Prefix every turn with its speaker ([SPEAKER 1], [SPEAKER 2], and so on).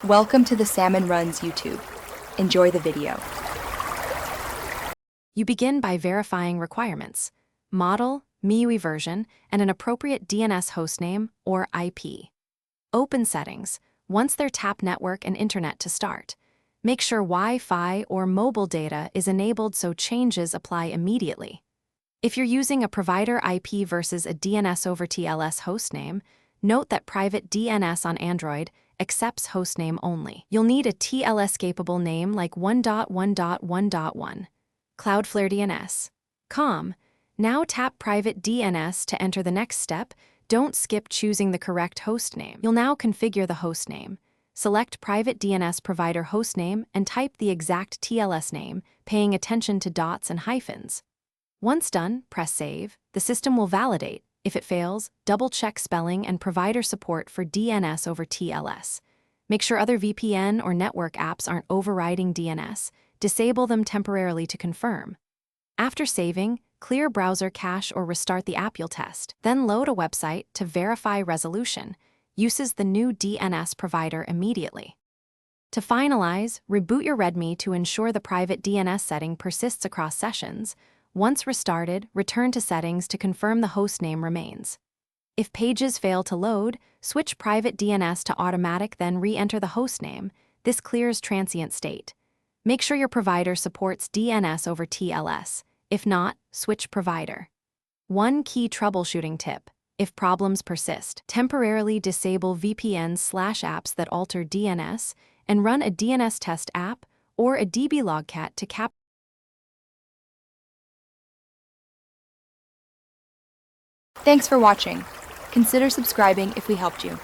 [SPEAKER 1] Welcome to the Salmon Runs YouTube. Enjoy the video.
[SPEAKER 2] You begin by verifying requirements: model, MIUI version, and an appropriate DNS hostname or IP. Open settings. Once there, tap network and internet to start. Make sure Wi-Fi or mobile data is enabled so changes apply immediately. If you're using a provider IP versus a DNS over TLS hostname, note that private DNS on Android accepts hostname only. You'll need a TLS-capable name like 1.1.1.1. Cloudflare DNS. Now tap private DNS to enter the next step. Don't skip choosing the correct hostname. You'll now configure the hostname. Select private DNS provider hostname and type the exact TLS name, paying attention to dots and hyphens. Once done, press save. The system will validate. If it fails, double-check spelling and provider support for DNS over TLS. Make sure other VPN or network apps aren't overriding DNS. Disable them temporarily to confirm. After saving, clear browser cache or restart the app you'll test. Then load a website to verify resolution. Uses the new DNS provider immediately. To finalize, reboot your Redmi to ensure the private DNS setting persists across sessions. Once restarted, return to settings to confirm the hostname remains. If pages fail to load, switch private DNS to automatic, then re-enter the hostname. This clears transient state. Make sure your provider supports DNS over TLS. If not, switch provider. One key troubleshooting tip: if problems persist, temporarily disable VPNs/apps that alter DNS and run a DNS test app or a dblogcat to capture.
[SPEAKER 1] Thanks for watching. Consider subscribing if we helped you.